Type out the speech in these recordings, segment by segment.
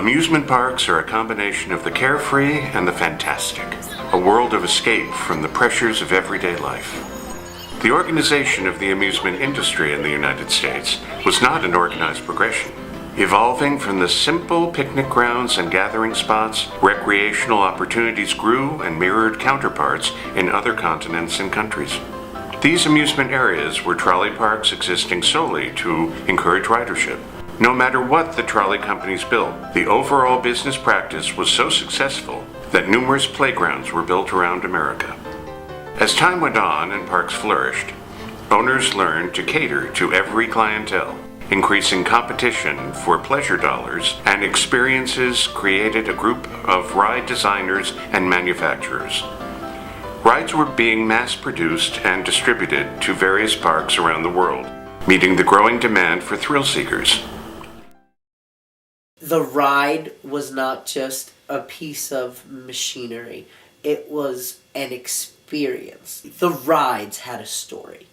Amusement parks are a combination of the carefree and the fantastic, a world of escape from the pressures of everyday life. The organization of the amusement industry in the United States was not an organized progression. Evolving from the simple picnic grounds and gathering spots, recreational opportunities grew and mirrored counterparts in other continents and countries. These amusement areas were trolley parks existing solely to encourage ridership. No matter what the trolley companies built, the overall business practice was so successful that numerous playgrounds were built around America. As time went on and parks flourished, owners learned to cater to every clientele. Increasing competition for pleasure dollars and experiences created a group of ride designers and manufacturers. Rides were being mass-produced and distributed to various parks around the world, meeting the growing demand for thrill seekers. The ride was not just a piece of machinery, it was an experience. The rides had a story.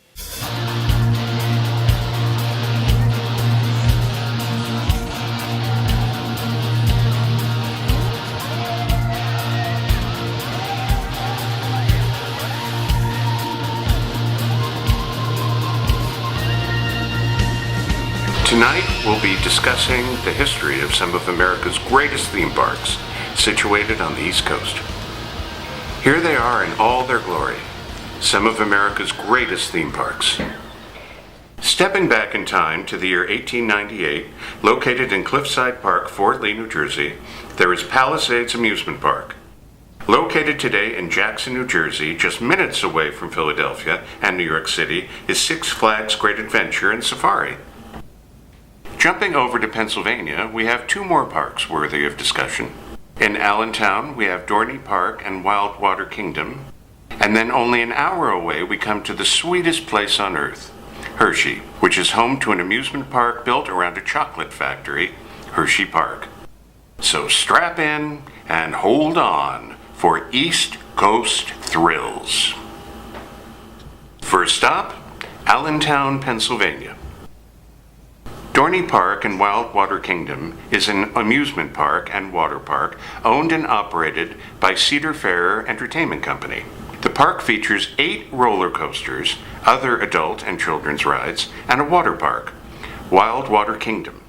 Tonight, we'll be discussing the history of some of America's greatest theme parks, situated on the East Coast. Here they are in all their glory, some of America's greatest theme parks. Stepping back in time to the year 1898, located in Cliffside Park, Fort Lee, New Jersey, there is Palisades Amusement Park. Located today in Jackson, New Jersey, just minutes away from Philadelphia and New York City, is Six Flags Great Adventure and Safari. Jumping over to Pennsylvania, we have two more parks worthy of discussion. In Allentown, we have Dorney Park and Wildwater Kingdom. And then only an hour away, we come to the sweetest place on earth, Hershey, which is home to an amusement park built around a chocolate factory, Hershey Park. So strap in and hold on for East Coast thrills. First stop, Allentown, Pennsylvania. Dorney Park in Wildwater Kingdom is an amusement park and water park owned and operated by Cedar Fair Entertainment Company. The park features 8 roller coasters, other adult and children's rides, and a water park, Wildwater Kingdom.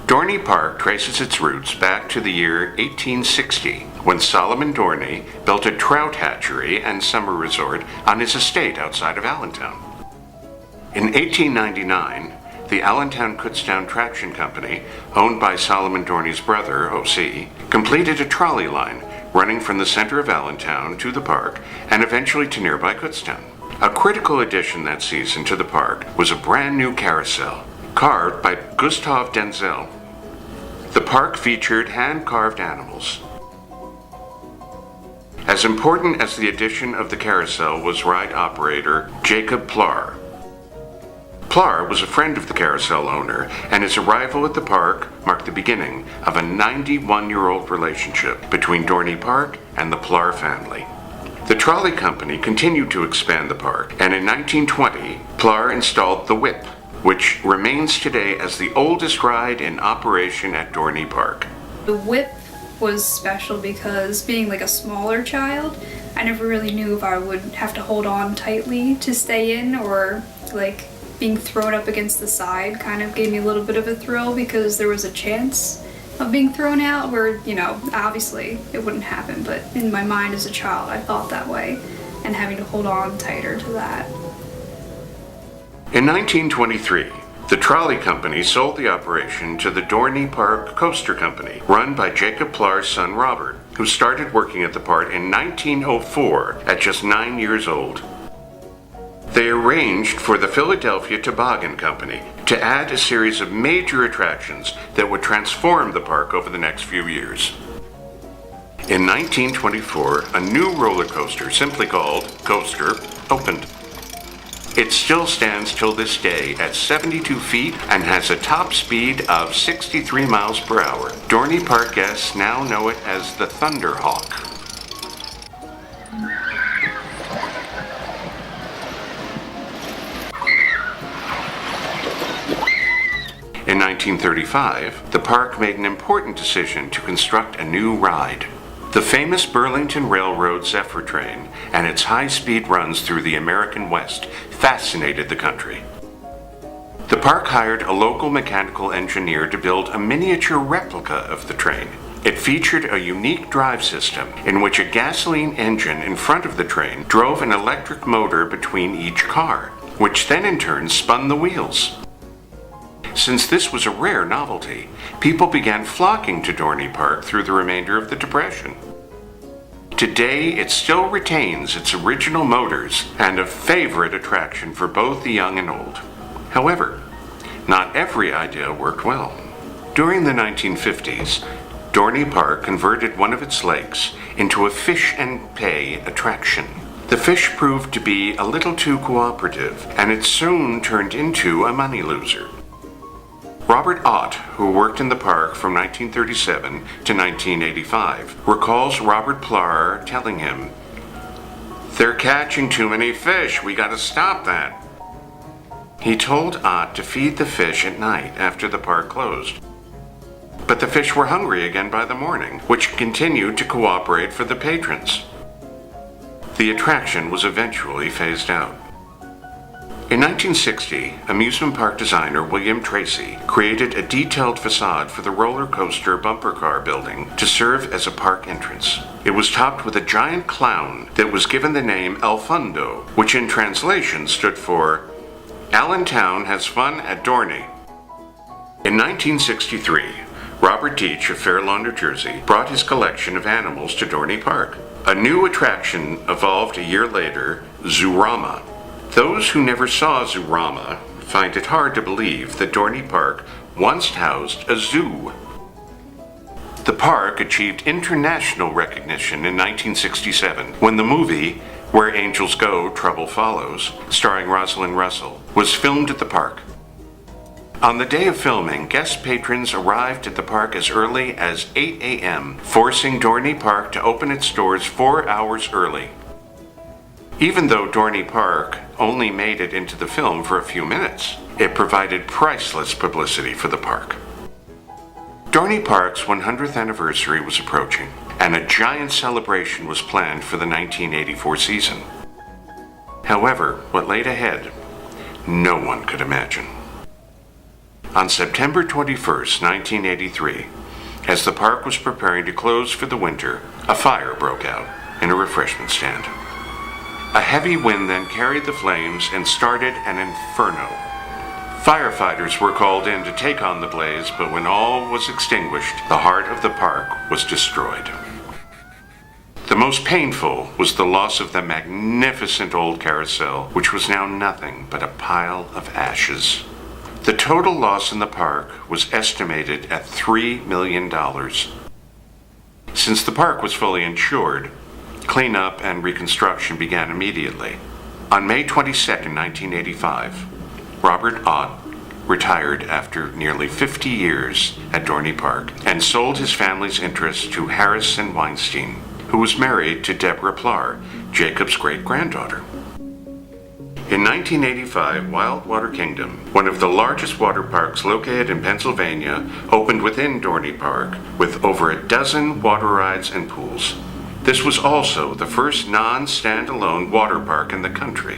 Dorney Park traces its roots back to the year 1860, when Solomon Dorney built a trout hatchery and summer resort on his estate outside of Allentown. In 1899, the Allentown Kutztown Traction Company, owned by Solomon Dorney's brother, O.C., completed a trolley line running from the center of Allentown to the park and eventually to nearby Kutztown. A critical addition that season to the park was a brand new carousel, carved by Gustav Denzel. The park featured hand-carved animals. As important as the addition of the carousel was ride operator Jacob Plar. Plar was a friend of the carousel owner, and his arrival at the park marked the beginning of a 91-year-old relationship between Dorney Park and the Plar family. The trolley company continued to expand the park, and in 1920, Plar installed the Whip, which remains today as the oldest ride in operation at Dorney Park. The Whip was special because, being like a smaller child, I never really knew if I would have to hold on tightly to stay in, or like being thrown up against the side kind of gave me a little bit of a thrill because there was a chance of being thrown out where, you know, obviously it wouldn't happen, but in my mind as a child I thought that way, and having to hold on tighter to that. In 1923, the trolley company sold the operation to the Dorney Park Coaster Company, run by Jacob Plar's son Robert, who started working at the park in 1904 at just 9 years old. They arranged for the Philadelphia Toboggan Company to add a series of major attractions that would transform the park over the next few years. In 1924, a new roller coaster, simply called Coaster, opened. It still stands till this day at 72 feet and has a top speed of 63 miles per hour. Dorney Park guests now know it as the Thunderhawk. In 1935, the park made an important decision to construct a new ride. The famous Burlington Railroad Zephyr train and its high-speed runs through the American West fascinated the country. The park hired a local mechanical engineer to build a miniature replica of the train. It featured a unique drive system in which a gasoline engine in front of the train drove an electric motor between each car, which then in turn spun the wheels. Since this was a rare novelty, people began flocking to Dorney Park through the remainder of the Depression. Today, it still retains its original motors and a favorite attraction for both the young and old. However, not every idea worked well. During the 1950s, Dorney Park converted one of its lakes into a fish and pay attraction. The fish proved to be a little too cooperative, and it soon turned into a money loser. Robert Ott, who worked in the park from 1937 to 1985, recalls Robert Plarr telling him, "They're catching too many fish, we gotta stop that." He told Ott to feed the fish at night after the park closed. But the fish were hungry again by the morning, which continued to cooperate for the patrons. The attraction was eventually phased out. In 1960, amusement park designer William Tracy created a detailed facade for the roller coaster bumper car building to serve as a park entrance. It was topped with a giant clown that was given the name El Fundo, which in translation stood for Allentown has fun at Dorney. In 1963, Robert Deitch of Fair Lawn, New Jersey, brought his collection of animals to Dorney Park. A new attraction evolved a year later, Zoorama. Those who never saw Zoorama find it hard to believe that Dorney Park once housed a zoo. The park achieved international recognition in 1967 when the movie Where Angels Go, Trouble Follows, starring Rosalind Russell, was filmed at the park. On the day of filming, guest patrons arrived at the park as early as 8 a.m., forcing Dorney Park to open its doors 4 hours early. Even though Dorney Park only made it into the film for a few minutes, it provided priceless publicity for the park. Dorney Park's 100th anniversary was approaching, and a giant celebration was planned for the 1984 season. However, what laid ahead, no one could imagine. On September 21st, 1983, as the park was preparing to close for the winter, a fire broke out in a refreshment stand. A heavy wind then carried the flames and started an inferno. Firefighters were called in to take on the blaze, but when all was extinguished, the heart of the park was destroyed. The most painful was the loss of the magnificent old carousel, which was now nothing but a pile of ashes. The total loss in the park was estimated at $3 million. Since the park was fully insured, cleanup and reconstruction began immediately. On May 22, 1985, Robert Ott retired after nearly 50 years at Dorney Park and sold his family's interest to Harris and Weinstein, who was married to Deborah Plarr, Jacob's great-granddaughter. In 1985, Wildwater Kingdom, one of the largest water parks located in Pennsylvania, opened within Dorney Park with over a dozen water rides and pools. This was also the first non-standalone water park in the country.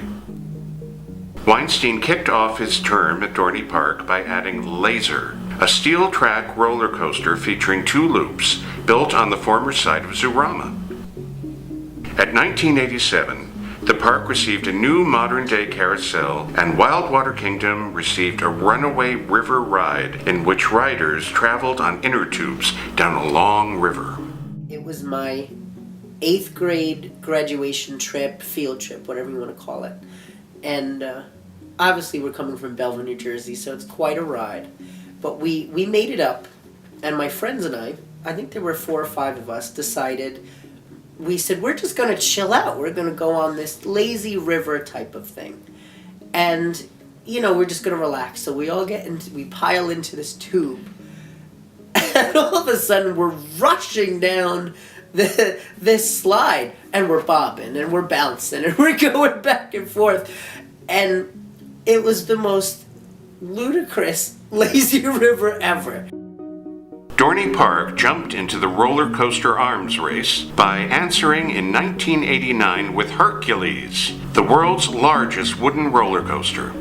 Weinstein kicked off his term at Dorney Park by adding Laser, a steel track roller coaster featuring 2 loops built on the former site of Zoorama. At 1987, the park received a new modern-day carousel, and Wildwater Kingdom received a runaway river ride in which riders traveled on inner tubes down a long river. It was my 8th grade graduation trip, field trip, whatever you want to call it. And obviously we're coming from Belleville, New Jersey, so it's quite a ride. But we made it up, and my friends and I think there were 4 or 5 of us, decided, we said, we're just going to chill out. We're going to go on this lazy river type of thing. And, we're just going to relax. So we all we pile into this tube. And all of a sudden we're rushing down this slide. And we're bobbing and we're bouncing and we're going back and forth. And it was the most ludicrous lazy river ever. Dorney Park jumped into the roller coaster arms race by answering in 1989 with Hercules, the world's largest wooden roller coaster.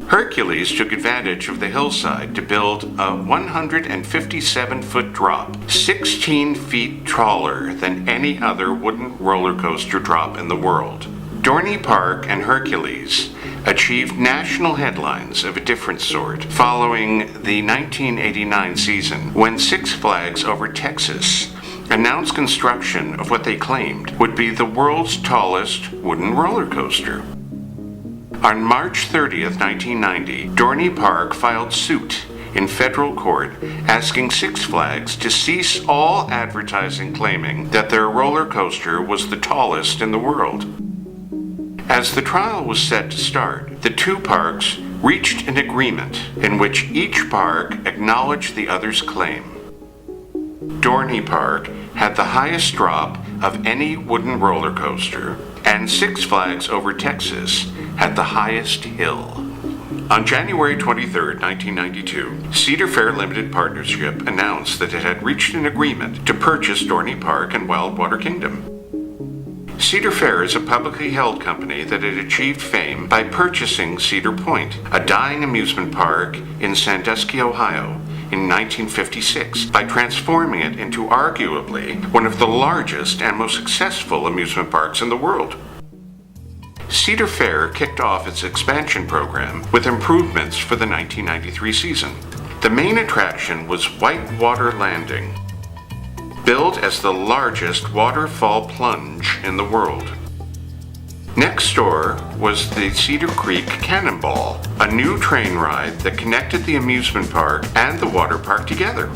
Hercules took advantage of the hillside to build a 157-foot drop, 16 feet taller than any other wooden roller coaster drop in the world. Dorney Park and Hercules achieved national headlines of a different sort following the 1989 season when Six Flags Over Texas announced construction of what they claimed would be the world's tallest wooden roller coaster. On March 30th, 1990, Dorney Park filed suit in federal court asking Six Flags to cease all advertising claiming that their roller coaster was the tallest in the world. As the trial was set to start, the two parks reached an agreement in which each park acknowledged the other's claim. Dorney Park had the highest drop of any wooden roller coaster, and Six Flags Over Texas had the highest hill. On January 23, 1992, Cedar Fair Limited Partnership announced that it had reached an agreement to purchase Dorney Park and Wildwater Kingdom. Cedar Fair is a publicly held company that had achieved fame by purchasing Cedar Point, a dying amusement park in Sandusky, Ohio, in 1956 by transforming it into arguably one of the largest and most successful amusement parks in the world. Cedar Fair kicked off its expansion program with improvements for the 1993 season. The main attraction was Whitewater Landing, billed as the largest waterfall plunge in the world. Next door was the Cedar Creek Cannonball, a new train ride that connected the amusement park and the water park together.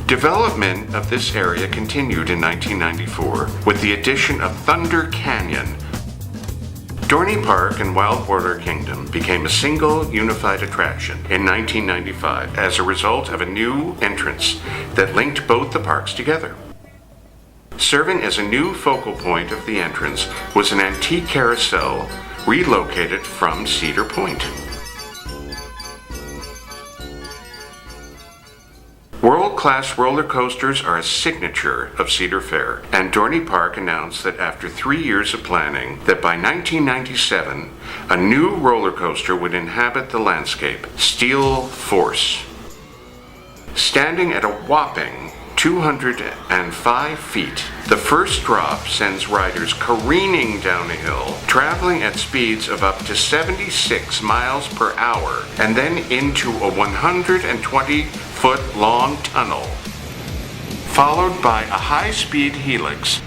Development of this area continued in 1994 with the addition of Thunder Canyon. Dorney Park and Wildwater Kingdom became a single unified attraction in 1995 as a result of a new entrance that linked both the parks together. Serving as a new focal point of the entrance was an antique carousel relocated from Cedar Point. World-class roller coasters are a signature of Cedar Fair, and Dorney Park announced that after 3 years of planning, that by 1997, a new roller coaster would inhabit the landscape, Steel Force. Standing at a whopping 205 feet, the first drop sends riders careening down a hill, traveling at speeds of up to 76 miles per hour, and then into a 120-foot-long tunnel, followed by a high-speed helix.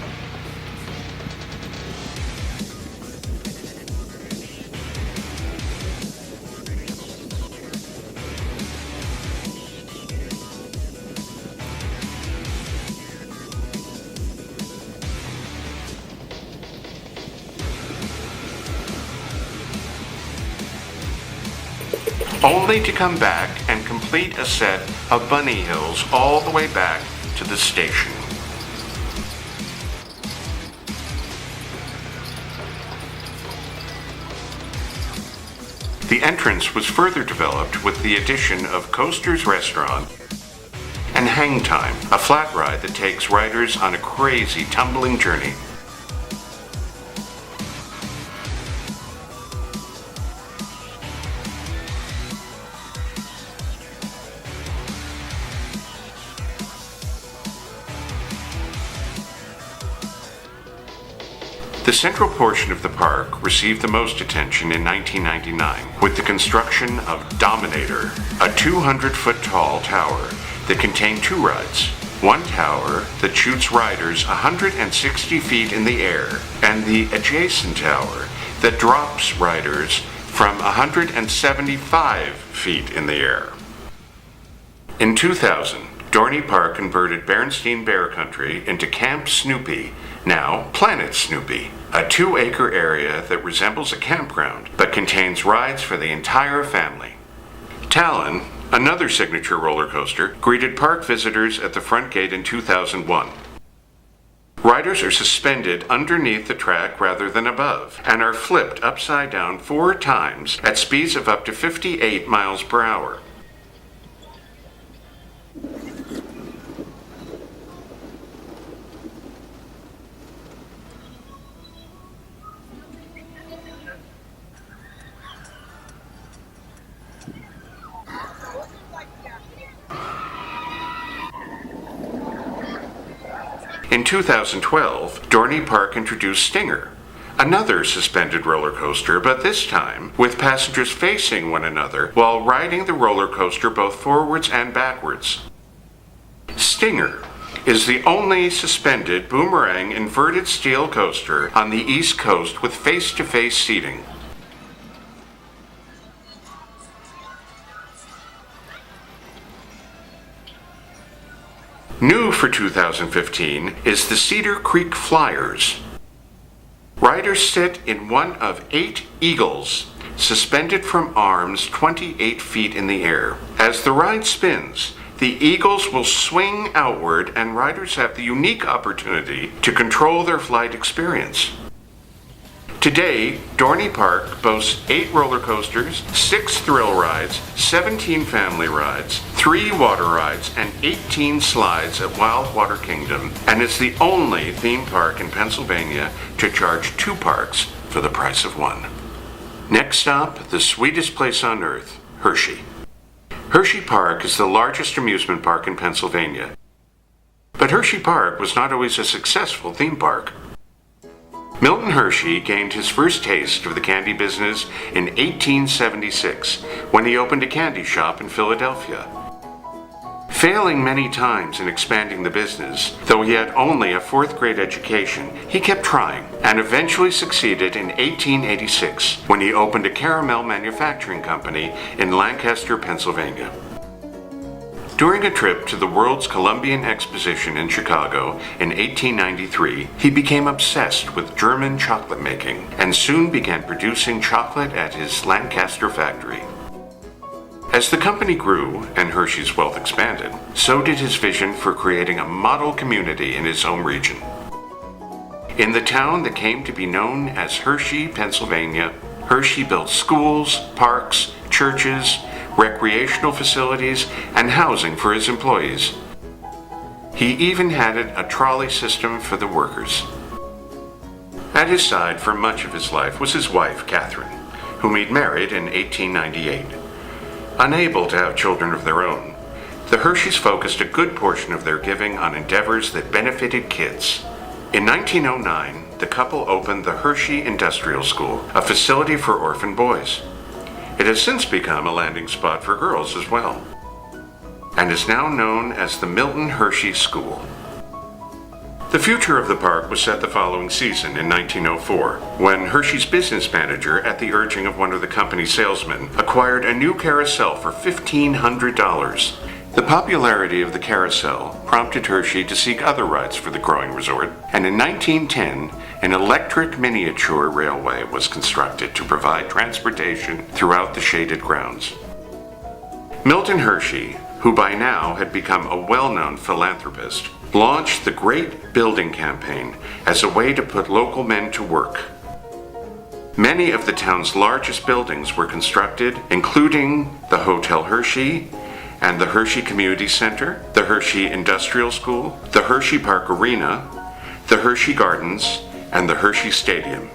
Only to come back and complete a set of bunny hills all the way back to the station. The entrance was further developed with the addition of Coaster's Restaurant and Hang Time, a flat ride that takes riders on a crazy tumbling journey. The central portion of the park received the most attention in 1999 with the construction of Dominator, a 200-foot tall tower that contained two rides. One tower that shoots riders 160 feet in the air, and the adjacent tower that drops riders from 175 feet in the air. In 2000, Dorney Park converted Berenstain Bear Country into Camp Snoopy, now Planet Snoopy, a 2-acre area that resembles a campground but contains rides for the entire family. Talon, another signature roller coaster, greeted park visitors at the front gate in 2001. Riders are suspended underneath the track rather than above, and are flipped upside down 4 times at speeds of up to 58 miles per hour. In 2012, Dorney Park introduced Stinger, another suspended roller coaster, but this time with passengers facing one another while riding the roller coaster both forwards and backwards. Stinger is the only suspended boomerang inverted steel coaster on the East Coast with face-to-face seating. New for 2015 is the Cedar Creek Flyers. Riders sit in one of 8 eagles suspended from arms 28 feet in the air. As the ride spins, the eagles will swing outward and riders have the unique opportunity to control their flight experience. Today, Dorney Park boasts 8 roller coasters, 6 thrill rides, 17 family rides, 3 water rides, and 18 slides at Wild Water Kingdom, and is the only theme park in Pennsylvania to charge 2 parks for the price of 1. Next stop, the sweetest place on earth, Hershey. Hershey Park is the largest amusement park in Pennsylvania. But Hershey Park was not always a successful theme park. Milton Hershey gained his first taste of the candy business in 1876 when he opened a candy shop in Philadelphia. Failing many times in expanding the business, though he had only a 4th grade education, he kept trying and eventually succeeded in 1886 when he opened a caramel manufacturing company in Lancaster, Pennsylvania. During a trip to the World's Columbian Exposition in Chicago in 1893, he became obsessed with German chocolate making and soon began producing chocolate at his Lancaster factory. As the company grew and Hershey's wealth expanded, so did his vision for creating a model community in his home region. In the town that came to be known as Hershey, Pennsylvania, Hershey built schools, parks, churches, recreational facilities, and housing for his employees. He even added a trolley system for the workers. At his side for much of his life was his wife, Catherine, whom he'd married in 1898. Unable to have children of their own, the Hersheys focused a good portion of their giving on endeavors that benefited kids. In 1909, the couple opened the Hershey Industrial School, a facility for orphan boys. It has since become a landing spot for girls as well, and is now known as the Milton Hershey School. The future of the park was set the following season in 1904, when Hershey's business manager, at the urging of one of the company's salesmen, acquired a new carousel for $1,500. The popularity of the carousel prompted Hershey to seek other rides for the growing resort, and in 1910, an electric miniature railway was constructed to provide transportation throughout the shaded grounds. Milton Hershey, who by now had become a well-known philanthropist, launched the Great Building Campaign as a way to put local men to work. Many of the town's largest buildings were constructed, including the Hotel Hershey and the Hershey Community Center, the Hershey Industrial School, the Hershey Park Arena, the Hershey Gardens, and the Hershey Stadium.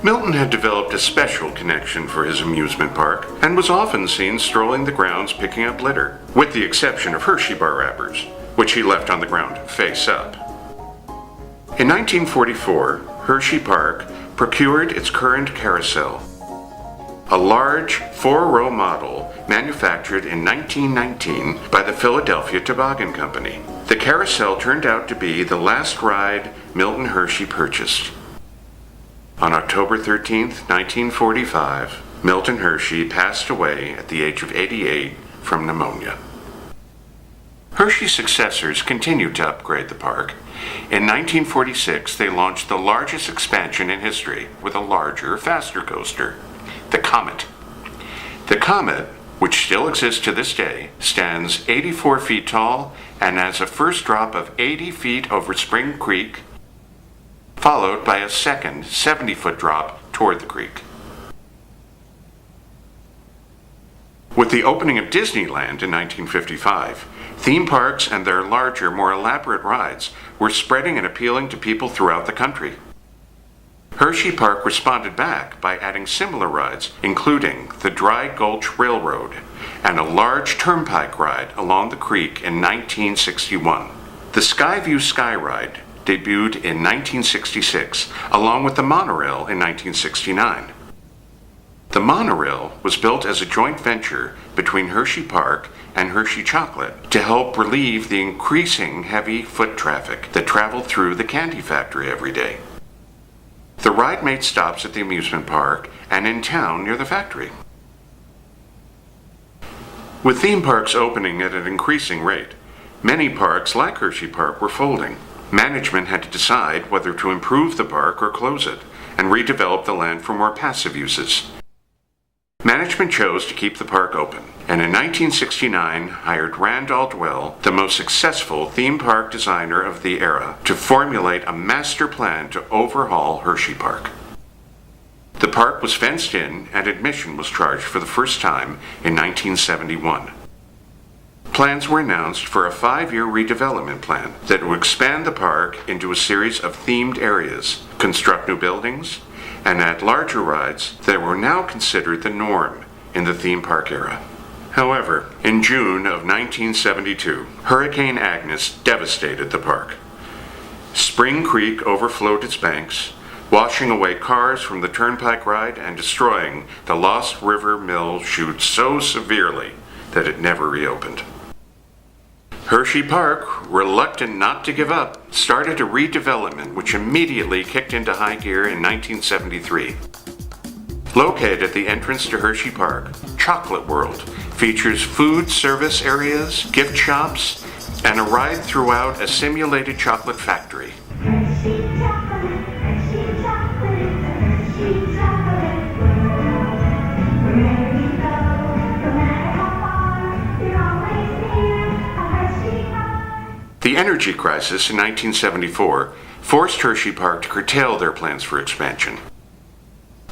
Milton had developed a special connection for his amusement park and was often seen strolling the grounds picking up litter, with the exception of Hershey bar wrappers, which he left on the ground face up. In 1944, Hershey Park procured its current carousel, a large 4-row model manufactured in 1919 by the Philadelphia Toboggan Company. The carousel turned out to be the last ride Milton Hershey purchased. On October 13, 1945, Milton Hershey passed away at the age of 88 from pneumonia. Hershey's successors continued to upgrade the park. In 1946, they launched the largest expansion in history with a larger, faster coaster, the Comet. The Comet which still exists to this day, stands 84 feet tall and has a first drop of 80 feet over Spring Creek, followed by a second 70-foot drop toward the creek. With the opening of Disneyland in 1955, theme parks and their larger, more elaborate rides were spreading and appealing to people throughout the country. Hershey Park responded back by adding similar rides, including the Dry Gulch Railroad and a large turnpike ride along the creek in 1961. The Skyview Sky Ride debuted in 1966, along with the monorail in 1969. The monorail was built as a joint venture between Hershey Park and Hershey Chocolate to help relieve the increasing heavy foot traffic that traveled through the candy factory every day. The ride made stops at the amusement park and in town near the factory. With theme parks opening at an increasing rate, many parks like Hershey Park were folding. Management had to decide whether to improve the park or close it and redevelop the land for more passive uses. Management chose to keep the park open, and in 1969 hired Randall Dwell, the most successful theme park designer of the era, to formulate a master plan to overhaul Hershey Park. The park was fenced in and admission was charged for the first time in 1971. Plans were announced for a 5-year redevelopment plan that would expand the park into a series of themed areas, construct new buildings, and add larger rides that were now considered the norm in the theme park era. However, in June of 1972, Hurricane Agnes devastated the park. Spring Creek overflowed its banks, washing away cars from the turnpike ride and destroying the Lost River Mill chute so severely that it never reopened. Hershey Park, reluctant not to give up, started a redevelopment which immediately kicked into high gear in 1973. Located at the entrance to Hershey Park, Chocolate World features food service areas, gift shops, and a ride throughout a simulated chocolate factory. The energy crisis in 1974 forced Hershey Park to curtail their plans for expansion.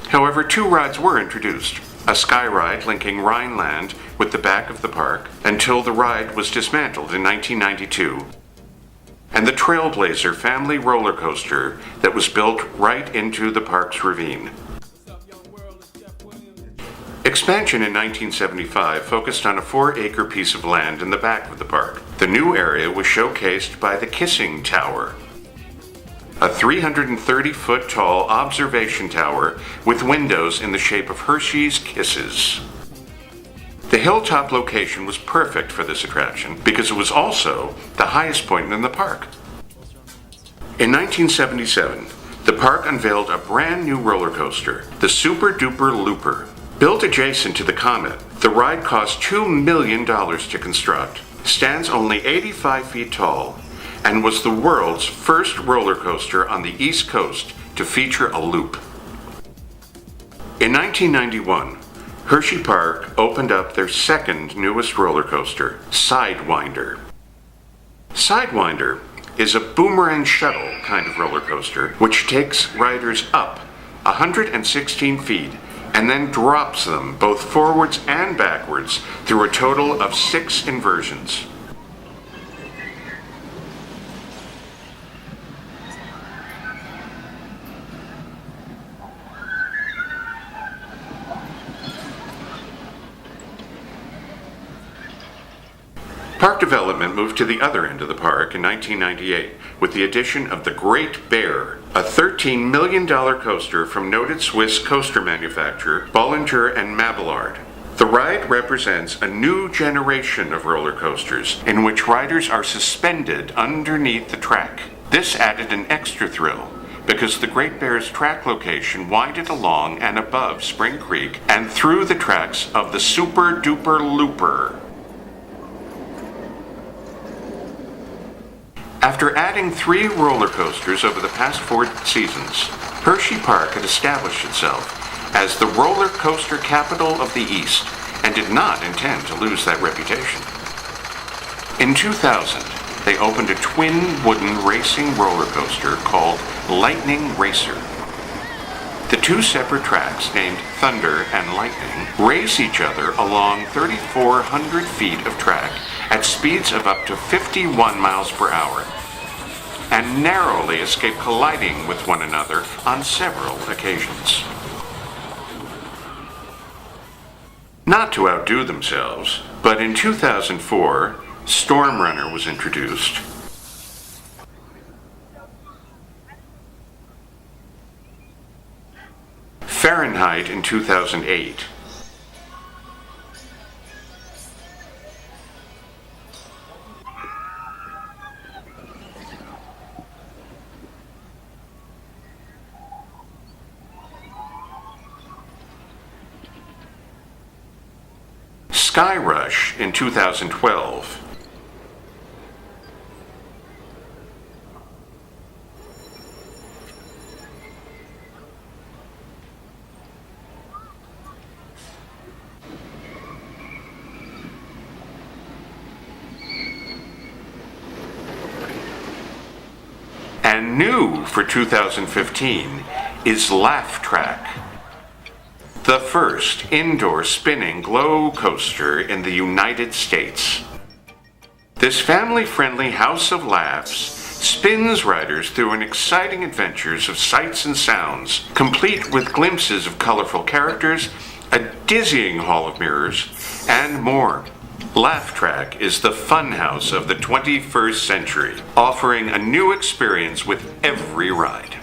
However, 2 rides were introduced, a sky ride linking Rhineland with the back of the park until the ride was dismantled in 1992, and the Trailblazer family roller coaster that was built right into the park's ravine. Expansion in 1975 focused on a 4-acre piece of land in the back of the park. The new area was showcased by the Kissing Tower, a 330-foot tall observation tower with windows in the shape of Hershey's Kisses. The hilltop location was perfect for this attraction because it was also the highest point in the park. In 1977, the park unveiled a brand new roller coaster, the Super Duper Looper. Built adjacent to the Comet, the ride cost $2 million to construct, stands only 85 feet tall, and was the world's first roller coaster on the East Coast to feature a loop. In 1991, Hershey Park opened up their second newest roller coaster, Sidewinder. Sidewinder is a boomerang shuttle kind of roller coaster which takes riders up 116 feet and then drops them both forwards and backwards through a total of 6 inversions. Park development moved to the other end of the park in 1998 with the addition of the Great Bear, a $13 million coaster from noted Swiss coaster manufacturer Bollinger and Mabillard. The ride represents a new generation of roller coasters in which riders are suspended underneath the track. This added an extra thrill because the Great Bear's track location winded along and above Spring Creek and through the tracks of the Super Duper Looper. After adding 3 roller coasters over the past 4 seasons, Hershey Park had established itself as the roller coaster capital of the East and did not intend to lose that reputation. In 2000, they opened a twin wooden racing roller coaster called Lightning Racer. The two separate tracks, named Thunder and Lightning, race each other along 3,400 feet of track at speeds of up to 51 miles per hour, and narrowly escape colliding with one another on several occasions. Not to outdo themselves, but in 2004, Storm Runner was introduced. Fahrenheit in 2008. Sky Rush in 2012. And new for 2015 is Laugh Track, the first indoor spinning glow coaster in the United States. This family-friendly house of laughs spins riders through an exciting adventures of sights and sounds, complete with glimpses of colorful characters, a dizzying hall of mirrors, and more. Laugh Track is the funhouse of the 21st century, offering a new experience with every ride.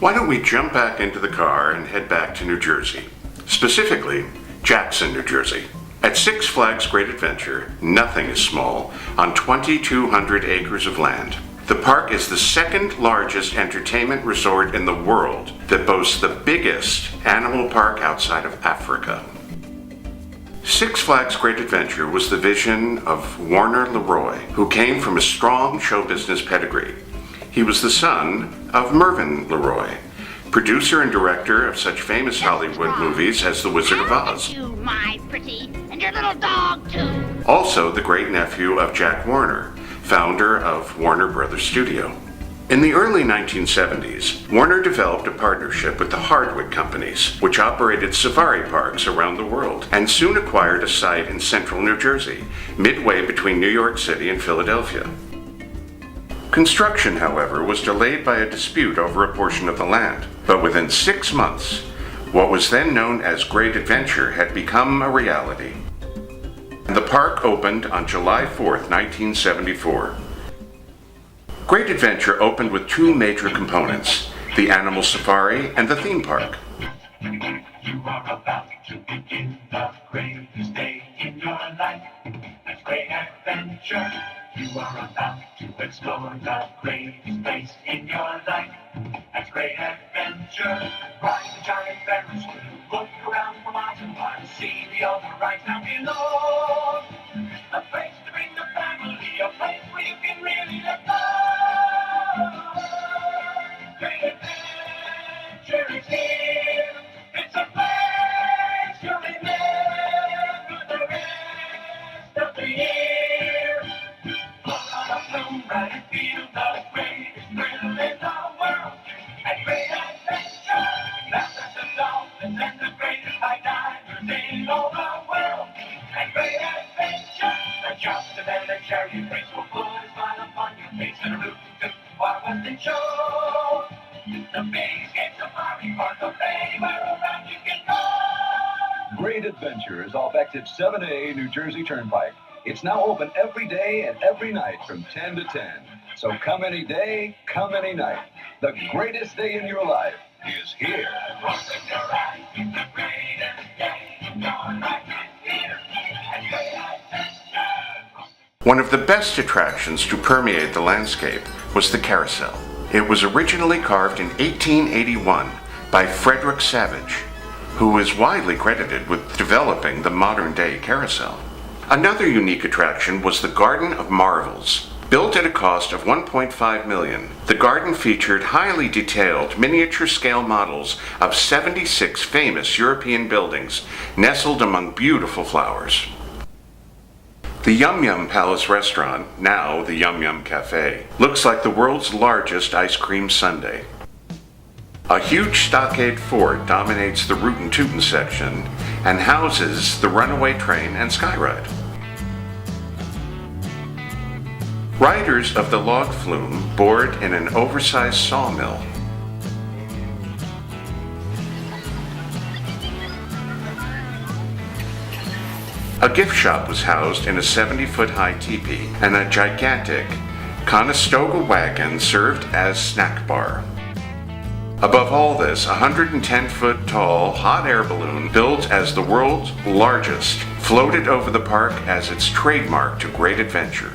Why don't we jump back into the car and head back to New Jersey, specifically Jackson, New Jersey. At Six Flags Great Adventure, nothing is small on 2,200 acres of land. The park is the second largest entertainment resort in the world that boasts the biggest animal park outside of Africa. Six Flags Great Adventure was the vision of Warner Leroy, who came from a strong show business pedigree. He was the son of Mervyn Leroy, producer and director of such famous Hollywood movies as The Wizard of Oz. You, my pretty, and your little dog, too. Also the great-nephew of Jack Warner, founder of Warner Brothers Studio. In the early 1970s, Warner developed a partnership with the Hardwick Companies, which operated safari parks around the world, and soon acquired a site in central New Jersey, midway between New York City and Philadelphia. Construction, however, was delayed by a dispute over a portion of the land, but within 6 months, what was then known as Great Adventure had become a reality. The park opened on July 4th, 1974. Great Adventure opened with two major components, the animal safari and the theme park. You are about to begin the greatest day in your life. That's great adventure. You are about to explore the greatest place in your life. That's great adventure. Ride the giant Ferris wheel, look around for miles and miles, see the other rides down below. A place to bring the family, a place where you can really let go. Great adventure is here. It's a place you'll remember the rest of the year. Look on a film ride and feel the greatest thrill in the world. At Great Adventure, laugh at the dolphins and the greatest high divers in all the world. At Great Adventure, the Justin and the Cherry Prince will put a smile upon your face and a root to what was the show. The biggest game safari park, the anywhere around you can go. Great Adventure is off exit 7A, New Jersey Turnpike. It's now open every day and every night from 10 to 10. So come any day, come any night. The greatest day in your life is here. Open your eyes, the greatest day in your life is here. At Great Adventure. One of the best attractions to permeate the landscape was the carousel. It was originally carved in 1881 by Frederick Savage, who is widely credited with developing the modern-day carousel. Another unique attraction was the Garden of Marvels, Built at a cost of $1.5 million, the garden featured highly detailed miniature-scale models of 76 famous European buildings nestled among beautiful flowers. The Yum Yum Palace restaurant, now the Yum Yum Cafe, looks like the world's largest ice cream sundae. A huge stockade fort dominates the Rootin' Tootin' section and houses the runaway train and skyride. Riders of the log flume board in an oversized sawmill. A gift shop was housed in a 70-foot-high teepee, and a gigantic Conestoga wagon served as snack bar. Above all this, a 110-foot-tall hot air balloon, built as the world's largest, floated over the park as its trademark to great adventure.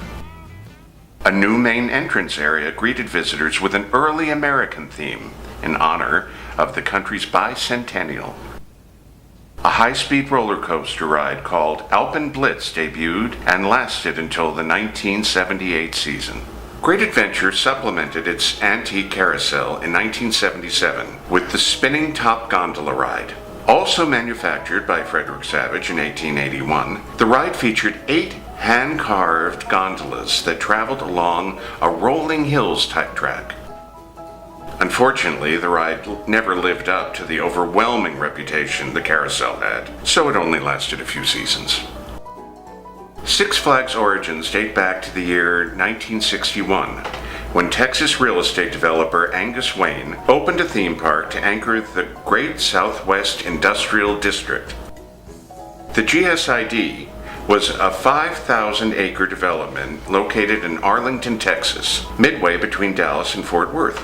A new main entrance area greeted visitors with an early American theme in honor of the country's bicentennial. A high-speed roller coaster ride called Alpen Blitz debuted and lasted until the 1978 season. Great Adventure supplemented its antique carousel in 1977 with the spinning top gondola ride. Also manufactured by Frederick Savage in 1881, the ride featured 8 hand-carved gondolas that traveled along a rolling hills type track. Unfortunately, the ride never lived up to the overwhelming reputation the carousel had, so it only lasted a few seasons. Six Flags' origins date back to the year 1961, when Texas real estate developer Angus Wayne opened a theme park to anchor the Great Southwest Industrial District. The GSID was a 5,000-acre development located in Arlington, Texas, midway between Dallas and Fort Worth.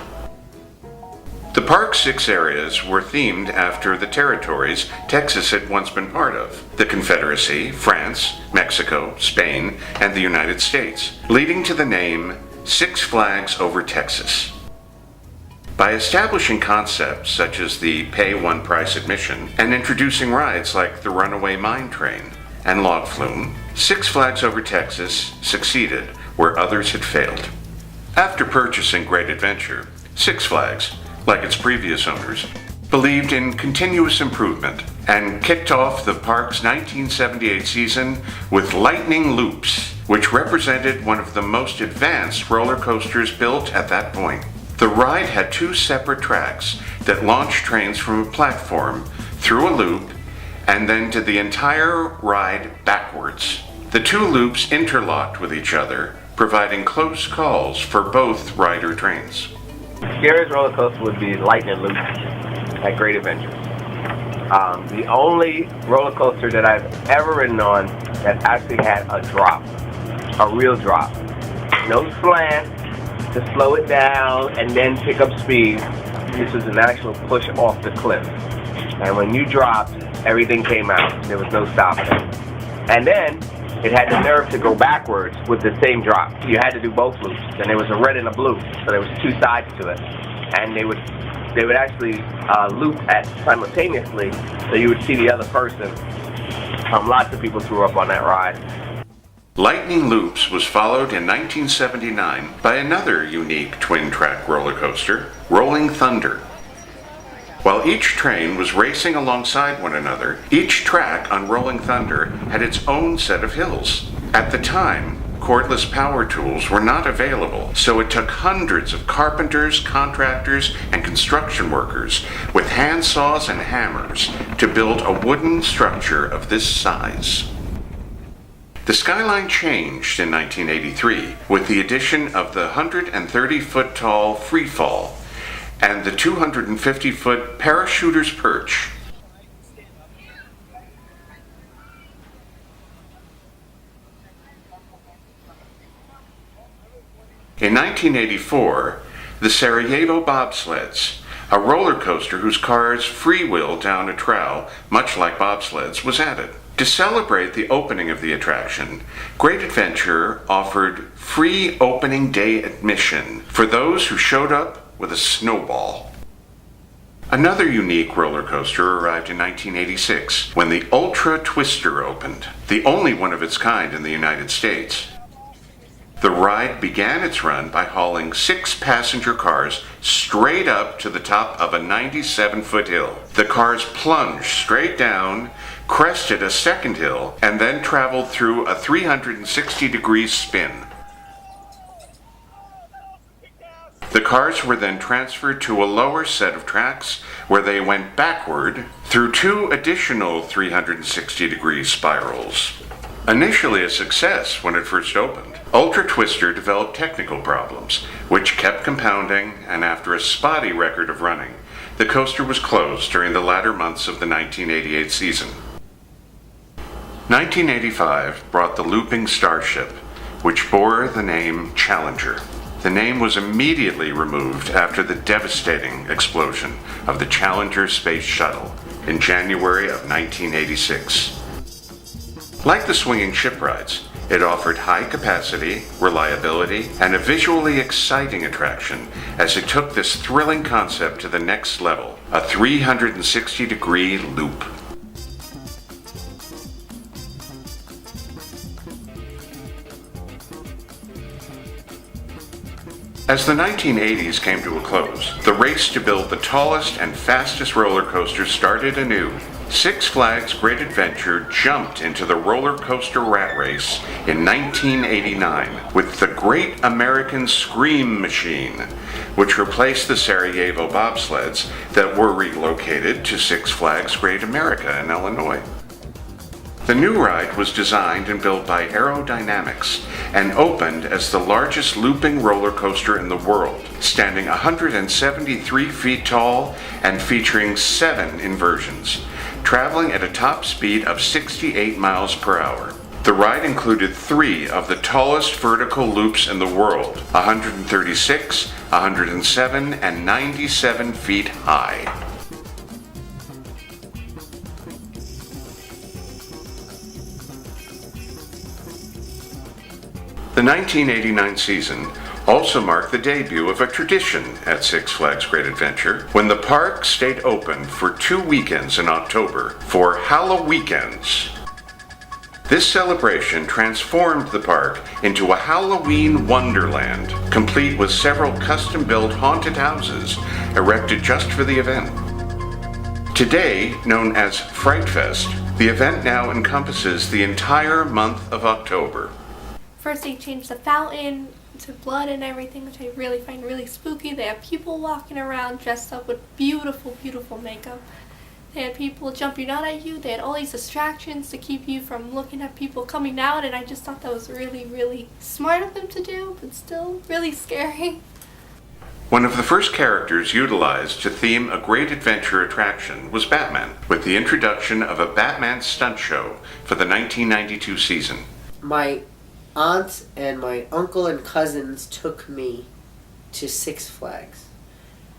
The park's 6 areas were themed after the territories Texas had once been part of: the Confederacy, France, Mexico, Spain, and the United States, leading to the name Six Flags Over Texas. By establishing concepts such as the pay-one price admission and introducing rides like the Runaway Mine Train and Log Flume, Six Flags Over Texas succeeded where others had failed. After purchasing Great Adventure, Six Flags, like its previous owners, believed in continuous improvement and kicked off the park's 1978 season with Lightning Loops, which represented one of the most advanced roller coasters built at that point. The ride had 2 separate tracks that launched trains from a platform through a loop and then did the entire ride backwards. The 2 loops interlocked with each other, providing close calls for both rider trains. Scariest roller coaster would be Lightning Loops at Great Adventure. The only roller coaster that I've ever ridden on that actually had a drop, a real drop. No slant to slow it down and then pick up speed. This was an actual push off the cliff. And when you dropped, everything came out. There was no stopping it. And then it had the nerve to go backwards with the same drop. You had to do both loops, and there was a red and a blue, so there was 2 sides to it. And they would actually loop at simultaneously, so you would see the other person. Lots of people threw up on that ride. Lightning Loops was followed in 1979 by another unique twin-track roller coaster, Rolling Thunder. While each train was racing alongside one another, each track on Rolling Thunder had its own set of hills. At the time, cordless power tools were not available, so it took hundreds of carpenters, contractors, and construction workers with hand saws and hammers to build a wooden structure of this size. The skyline changed in 1983 with the addition of the 130-foot-tall freefall and the 250-foot parachuter's perch. In 1984, the Sarajevo Bobsleds, a roller coaster whose cars freewheel down a trail, much like bobsleds, was added. To celebrate the opening of the attraction, Great Adventure offered free opening day admission for those who showed up with a snowball. Another unique roller coaster arrived in 1986 when the Ultra Twister opened, the only one of its kind in the United States. The ride began its run by hauling 6 passenger cars straight up to the top of a 97-foot hill. The cars plunged straight down, crested a second hill, and then traveled through a 360-degree spin. The cars were then transferred to a lower set of tracks where they went backward through 2 additional 360-degree spirals. Initially a success when it first opened, Ultra Twister developed technical problems, which kept compounding, and after a spotty record of running, the coaster was closed during the latter months of the 1988 season. 1985 brought the looping Starship, which bore the name Challenger. The name was immediately removed after the devastating explosion of the Challenger space shuttle in January of 1986. Like the swinging ship rides, it offered high capacity, reliability, and a visually exciting attraction as it took this thrilling concept to the next level, a 360-degree loop. As the 1980s came to a close, the race to build the tallest and fastest roller coaster started anew. Six Flags Great Adventure jumped into the roller coaster rat race in 1989 with the Great American Scream Machine, which replaced the Sarajevo bobsleds that were relocated to Six Flags Great America in Illinois. The new ride was designed and built by Aerodynamics and opened as the largest looping roller coaster in the world, standing 173 feet tall and featuring 7 inversions, traveling at a top speed of 68 miles per hour. The ride included 3 of the tallest vertical loops in the world, 136, 107, and 97 feet high. The 1989 season also marked the debut of a tradition at Six Flags Great Adventure when the park stayed open for 2 weekends in October for Halloweekends. This celebration transformed the park into a Halloween wonderland, complete with several custom-built haunted houses erected just for the event. Today, known as Fright Fest, the event now encompasses the entire month of October. First they changed the fountain to blood and everything, which I really find really spooky. They have people walking around dressed up with beautiful, beautiful makeup. They had people jumping out at you. They had all these distractions to keep you from looking at people coming out, and I just thought that was really, really smart of them to do, but still really scary. One of the first characters utilized to theme a great adventure attraction was Batman, with the introduction of a Batman stunt show for the 1992 season. My aunt and my uncle and cousins took me to Six Flags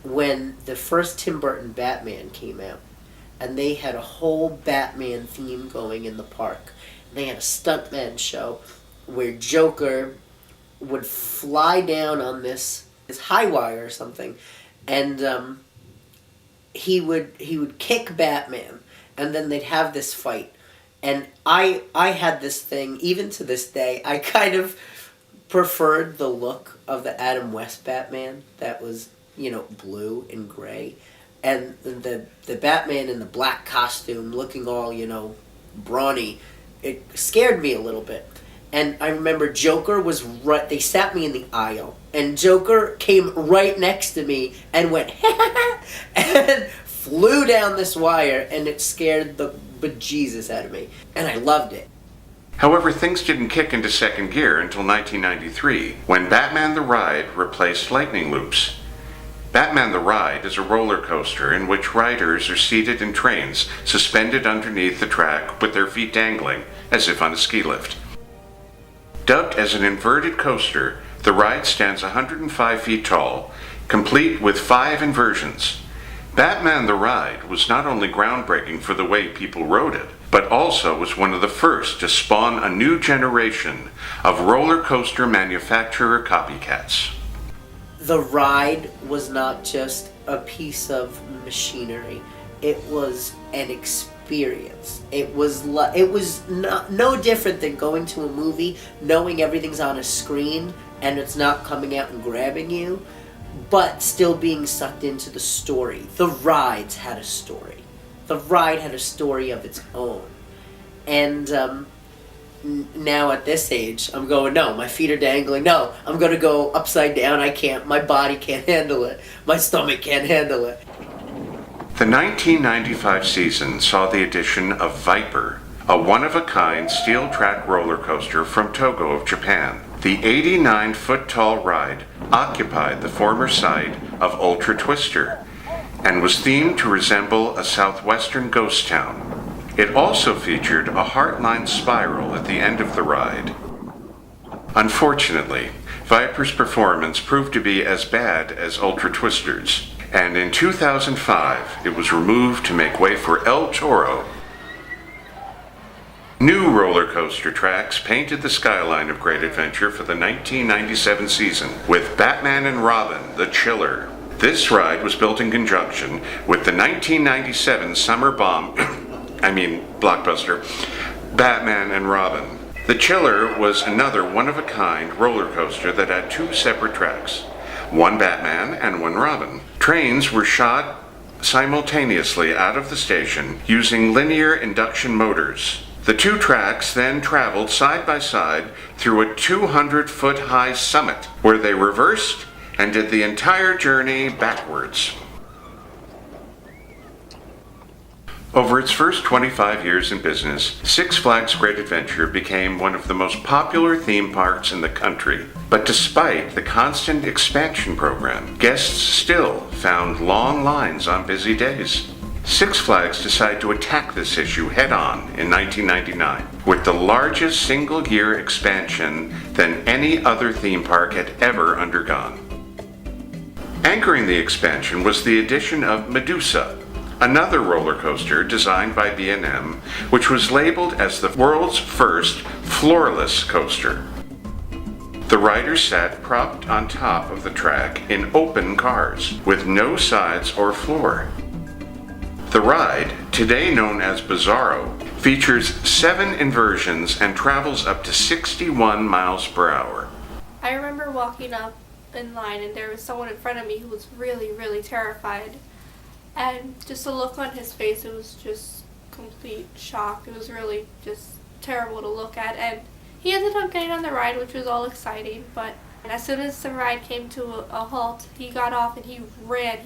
when the first Tim Burton Batman came out, and they had a whole Batman theme going in the park. They had a stuntman show where Joker would fly down on this high wire or something, and he would kick Batman, and then they'd have this fight. And I had this thing, even to this day, I kind of preferred the look of the Adam West Batman that was, blue and gray. And the Batman in the black costume looking all, brawny, it scared me a little bit. And I remember Joker was right, they sat me in the aisle, and Joker came right next to me and went, and flew down this wire, and it scared the bejesus out of me, and I loved it. However, things didn't kick into second gear until 1993, when Batman the Ride replaced lightning loops. Batman the Ride is a roller coaster in which riders are seated in trains suspended underneath the track with their feet dangling, as if on a ski lift. Dubbed as an inverted coaster, the ride stands 105 feet tall, complete with 5 inversions. Batman the Ride was not only groundbreaking for the way people rode it, but also was one of the first to spawn a new generation of roller coaster manufacturer copycats. The ride was not just a piece of machinery. It was an experience experience. It was no different than going to a movie, knowing everything's on a screen and it's not coming out and grabbing you, but still being sucked into the story. The rides had a story. The ride had a story of its own. And now at this age, I'm going, no, my feet are dangling. No, I'm going to go upside down. I can't. My body can't handle it. My stomach can't handle it. The 1995 season saw the addition of Viper, a one-of-a-kind steel track roller coaster from Togo of Japan. The 89-foot-tall ride occupied the former site of Ultra Twister and was themed to resemble a southwestern ghost town. It also featured a heart-lined spiral at the end of the ride. Unfortunately, Viper's performance proved to be as bad as Ultra Twister's, and in 2005 it was removed to make way for El Toro. New roller coaster tracks painted the skyline of Great Adventure for the 1997 season with Batman and Robin, the Chiller. This ride was built in conjunction with the 1997 summer blockbuster, Batman and Robin. The Chiller was another one-of-a-kind roller coaster that had two separate tracks, one Batman and one Robin. Trains were shot simultaneously out of the station using linear induction motors. The two tracks then traveled side by side through a 200-foot-high summit, where they reversed and did the entire journey backwards. Over its first 25 years in business, Six Flags Great Adventure became one of the most popular theme parks in the country. But despite the constant expansion program, guests still found long lines on busy days. Six Flags decided to attack this issue head-on in 1999 with the largest single-year expansion than any other theme park had ever undergone. Anchoring the expansion was the addition of Medusa, another roller coaster designed by B&M, which was labeled as the world's first floorless coaster. The riders sat propped on top of the track in open cars with no sides or floor. The ride, today known as Bizarro, features 7 inversions and travels up to 61 miles per hour. I remember walking up in line and there was someone in front of me who was really, really terrified. And just the look on his face, it was just complete shock. It was really just terrible to look at. And he ended up getting on the ride, which was all exciting. But as soon as the ride came to a halt, he got off and he ran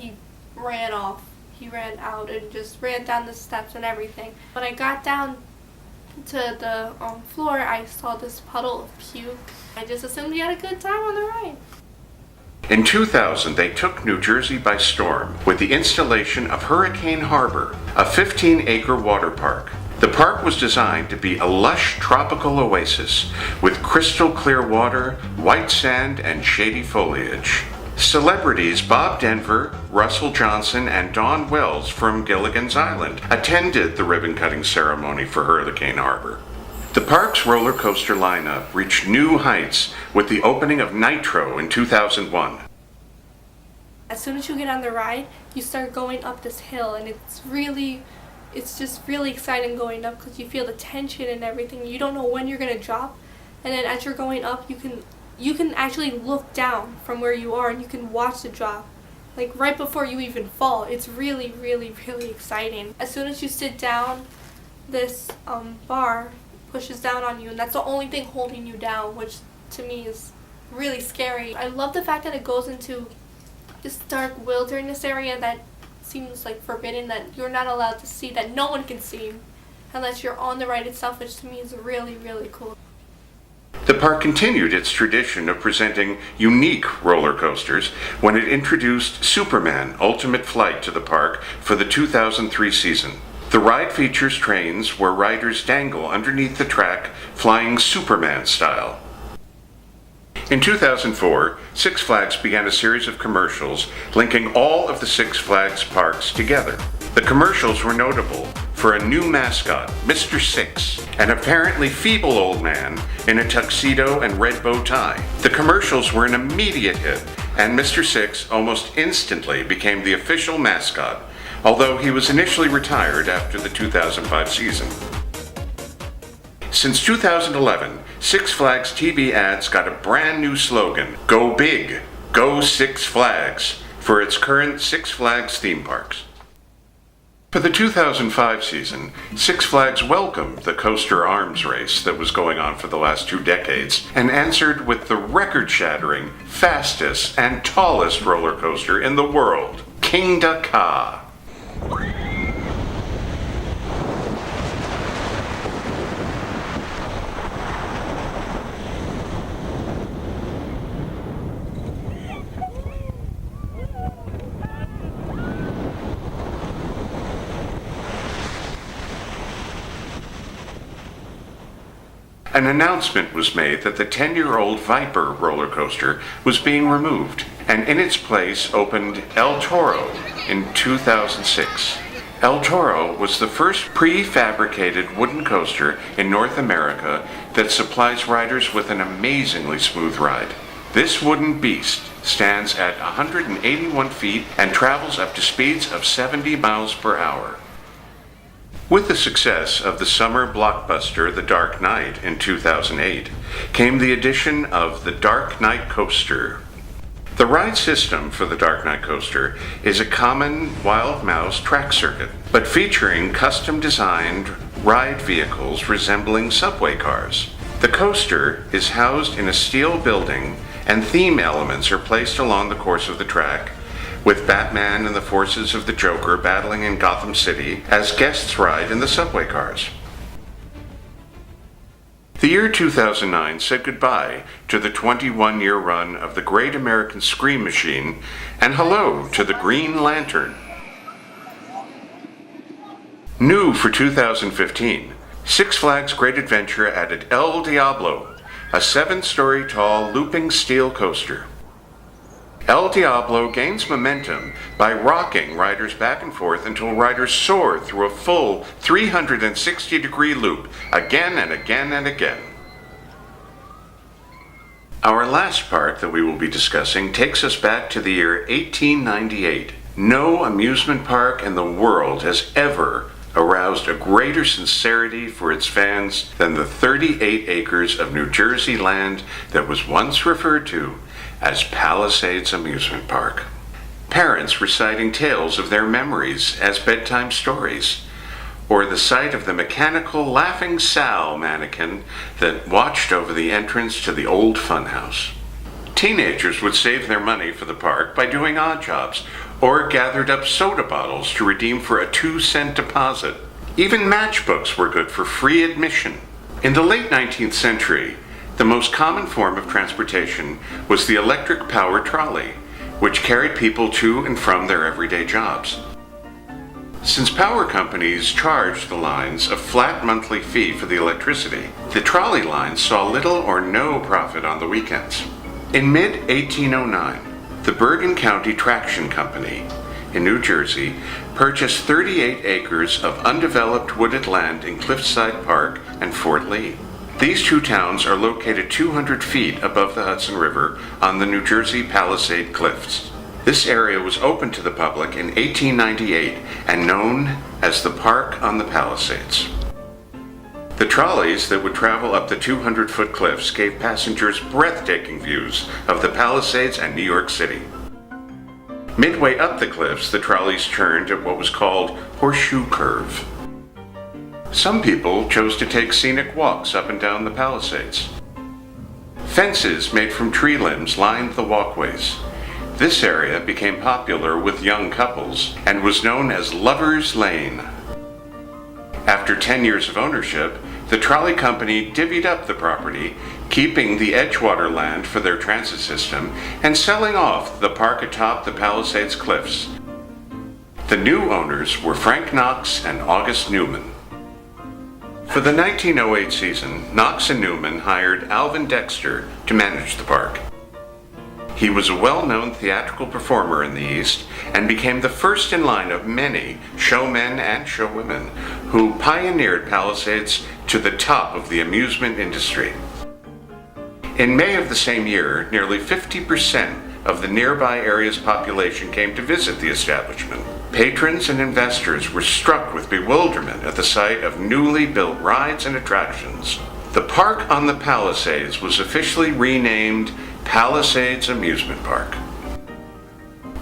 off. He ran out and just ran down the steps and everything. When I got down to the floor, I saw this puddle of puke. I just assumed he had a good time on the ride. In 2000, they took New Jersey by storm with the installation of Hurricane Harbor, a 15-acre water park. The park was designed to be a lush tropical oasis with crystal clear water, white sand, and shady foliage. Celebrities Bob Denver, Russell Johnson, and Dawn Wells from Gilligan's Island attended the ribbon-cutting ceremony for Hurricane Harbor. The park's roller coaster lineup reached new heights with the opening of Nitro in 2001. As soon as you get on the ride, you start going up this hill, and it's just really exciting going up because you feel the tension and everything. You don't know when you're going to drop, and then as you're going up, you can actually look down from where you are and you can watch the drop, like right before you even fall. It's really, really, really exciting. As soon as you sit down, this bar pushes down on you, and that's the only thing holding you down, which to me is really scary. I love the fact that it goes into this dark wilderness area that seems like forbidden, that you're not allowed to see, that no one can see unless you're on the ride itself, which to me is really, really cool. The park continued its tradition of presenting unique roller coasters when it introduced Superman Ultimate Flight to the park for the 2003 season. The ride features trains where riders dangle underneath the track, flying Superman style. In 2004, Six Flags began a series of commercials linking all of the Six Flags parks together. The commercials were notable for a new mascot, Mr. Six, an apparently feeble old man in a tuxedo and red bow tie. The commercials were an immediate hit, and Mr. Six almost instantly became the official mascot although he was initially retired after the 2005 season. Since 2011, Six Flags TV ads got a brand new slogan, Go Big, Go Six Flags, for its current Six Flags theme parks. For the 2005 season, Six Flags welcomed the coaster arms race that was going on for the last 2 decades and answered with the record-shattering, fastest, and tallest roller coaster in the world, Kingda Ka. An announcement was made that the 10-year-old Viper roller coaster was being removed, and in its place opened El Toro in 2006. El Toro was the first prefabricated wooden coaster in North America that supplies riders with an amazingly smooth ride. This wooden beast stands at 181 feet and travels up to speeds of 70 miles per hour. With the success of the summer blockbuster The Dark Knight in 2008, came the addition of the Dark Knight Coaster. The ride system for the Dark Knight Coaster is a common Wild Mouse track circuit, but featuring custom-designed ride vehicles resembling subway cars. The coaster is housed in a steel building, and theme elements are placed along the course of the track, with Batman and the forces of the Joker battling in Gotham City as guests ride in the subway cars. The year 2009 said goodbye to the 21-year run of the Great American Scream Machine and hello to the Green Lantern. New for 2015, Six Flags Great Adventure added El Diablo, a 7-story tall looping steel coaster. El Diablo gains momentum by rocking riders back and forth until riders soar through a full 360-degree loop again and again and again. Our last park that we will be discussing takes us back to the year 1898. No amusement park in the world has ever aroused a greater sincerity for its fans than the 38 acres of New Jersey land that was once referred to as Palisades Amusement Park. Parents reciting tales of their memories as bedtime stories, or the sight of the mechanical Laughing Sal mannequin that watched over the entrance to the old funhouse. Teenagers would save their money for the park by doing odd jobs, or gathered up soda bottles to redeem for a 2-cent deposit. Even matchbooks were good for free admission. In the late 19th century, the most common form of transportation was the electric power trolley, which carried people to and from their everyday jobs. Since power companies charged the lines a flat monthly fee for the electricity, the trolley lines saw little or no profit on the weekends. In mid-1809, the Bergen County Traction Company in New Jersey purchased 38 acres of undeveloped wooded land in Cliffside Park and Fort Lee. These two towns are located 200 feet above the Hudson River on the New Jersey Palisade Cliffs. This area was opened to the public in 1898 and known as the Park on the Palisades. The trolleys that would travel up the 200-foot cliffs gave passengers breathtaking views of the Palisades and New York City. Midway up the cliffs, the trolleys turned at what was called Horseshoe Curve. Some people chose to take scenic walks up and down the Palisades. Fences made from tree limbs lined the walkways. This area became popular with young couples and was known as Lover's Lane. After 10 years of ownership, the trolley company divvied up the property, keeping the Edgewater land for their transit system and selling off the park atop the Palisades Cliffs. The new owners were Frank Knox and August Newman. For the 1908 season, Knox and Newman hired Alvin Dexter to manage the park. He was a well-known theatrical performer in the East and became the first in line of many showmen and showwomen who pioneered Palisades to the top of the amusement industry. In May of the same year, nearly 50% of the nearby area's population came to visit the establishment. patrons and investors were struck with bewilderment at the sight of newly built rides and attractions. The park on the Palisades was officially renamed Palisades Amusement Park.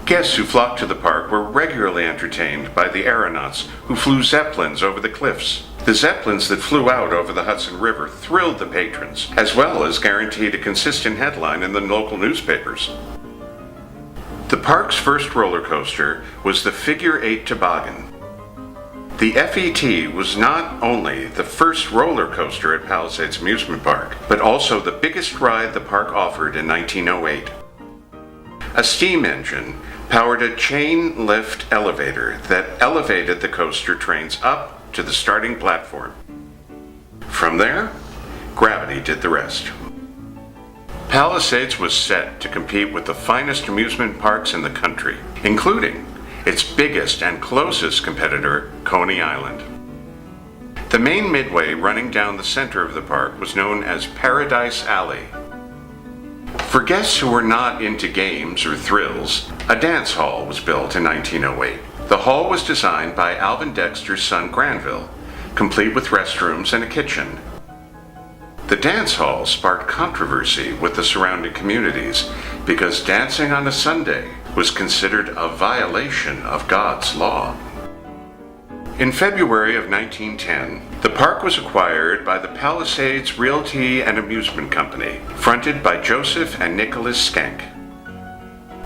Guests who flocked to the park were regularly entertained by the aeronauts who flew zeppelins over the cliffs. The zeppelins that flew out over the Hudson River thrilled the patrons, as well as guaranteed a consistent headline in the local newspapers. The park's first roller coaster was the Figure 8 Toboggan. The FET was not only the first roller coaster at Palisades Amusement Park, but also the biggest ride the park offered in 1908. A steam engine powered a chain lift elevator that elevated the coaster trains up to the starting platform. From there, gravity did the rest. Palisades was set to compete with the finest amusement parks in the country, including its biggest and closest competitor, Coney Island. The main midway running down the center of the park was known as Paradise Alley. For guests who were not into games or thrills, a dance hall was built in 1908. The hall was designed by Alvin Dexter's son Granville, complete with restrooms and a kitchen. The dance hall sparked controversy with the surrounding communities because dancing on a Sunday was considered a violation of God's law. In February of 1910, the park was acquired by the Palisades Realty and Amusement Company, fronted by Joseph and Nicholas Schenck.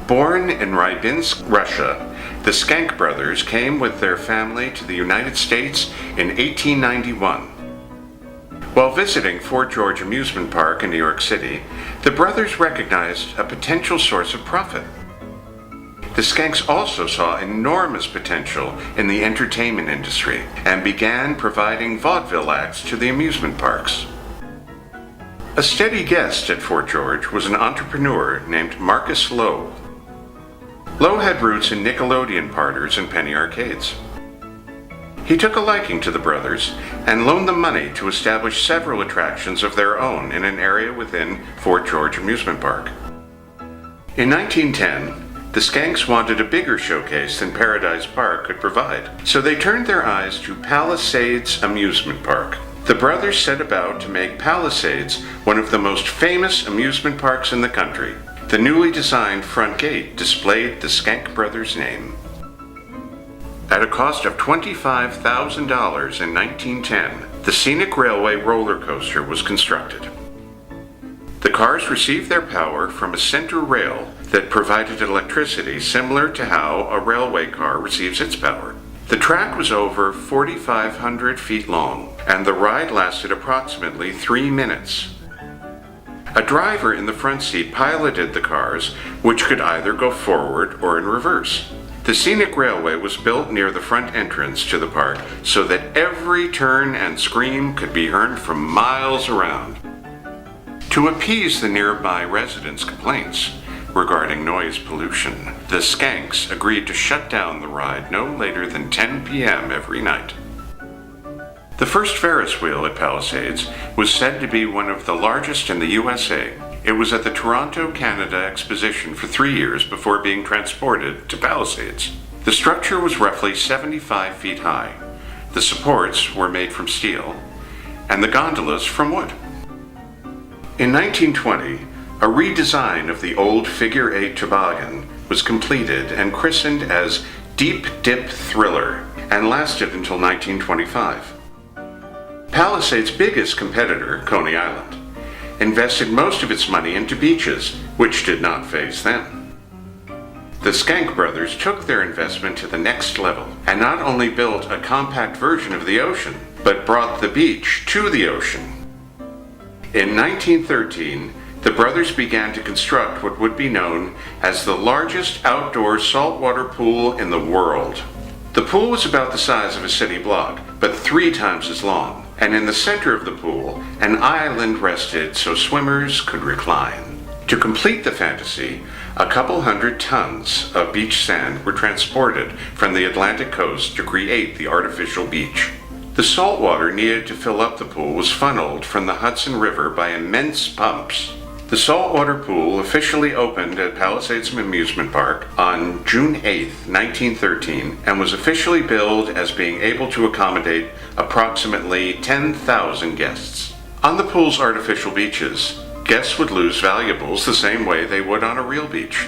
Born in Rybinsk, Russia, the Schenck brothers came with their family to the United States in 1891. While visiting Fort George Amusement Park in New York City, the brothers recognized a potential source of profit. The Schencks also saw enormous potential in the entertainment industry and began providing vaudeville acts to the amusement parks. A steady guest at Fort George was an entrepreneur named Marcus Lowe. Lowe had roots in Nickelodeon parlors and penny arcades. He took a liking to the brothers and loaned them money to establish several attractions of their own in an area within Fort George Amusement Park. In 1910, the Schencks wanted a bigger showcase than Paradise Park could provide, so they turned their eyes to Palisades Amusement Park. The brothers set about to make Palisades one of the most famous amusement parks in the country. The newly designed front gate displayed the Schenck brothers' name. At a cost of $25,000 in 1910, the Scenic Railway roller coaster was constructed. The cars received their power from a center rail that provided electricity similar to how a railway car receives its power. The track was over 4,500 feet long, and the ride lasted approximately 3 minutes. A driver in the front seat piloted the cars, which could either go forward or in reverse. The Scenic Railway was built near the front entrance to the park so that every turn and scream could be heard from miles around. To appease the nearby residents' complaints regarding noise pollution, the Schencks agreed to shut down the ride no later than 10 p.m. every night. The first Ferris wheel at Palisades was said to be one of the largest in the U.S.A. It was at the Toronto, Canada Exposition for 3 years before being transported to Palisades. The structure was roughly 75 feet high. The supports were made from steel, and the gondolas from wood. In 1920, a redesign of the old Figure 8 Toboggan was completed and christened as Deep Dip Thriller, and lasted until 1925. Palisades' biggest competitor, Coney Island, invested most of its money into beaches, which did not faze them. The Schenck brothers took their investment to the next level and not only built a compact version of the ocean, but brought the beach to the ocean. In 1913, the brothers began to construct what would be known as the largest outdoor saltwater pool in the world. The pool was about the size of a city block, but 3 times as long, and in the center of the pool, an island rested so swimmers could recline. To complete the fantasy, a couple hundred tons of beach sand were transported from the Atlantic coast to create the artificial beach. The salt water needed to fill up the pool was funneled from the Hudson River by immense pumps. The saltwater pool officially opened at Palisades Amusement Park on June 8, 1913, and was officially billed as being able to accommodate approximately 10,000 guests. On the pool's artificial beaches, guests would lose valuables the same way they would on a real beach.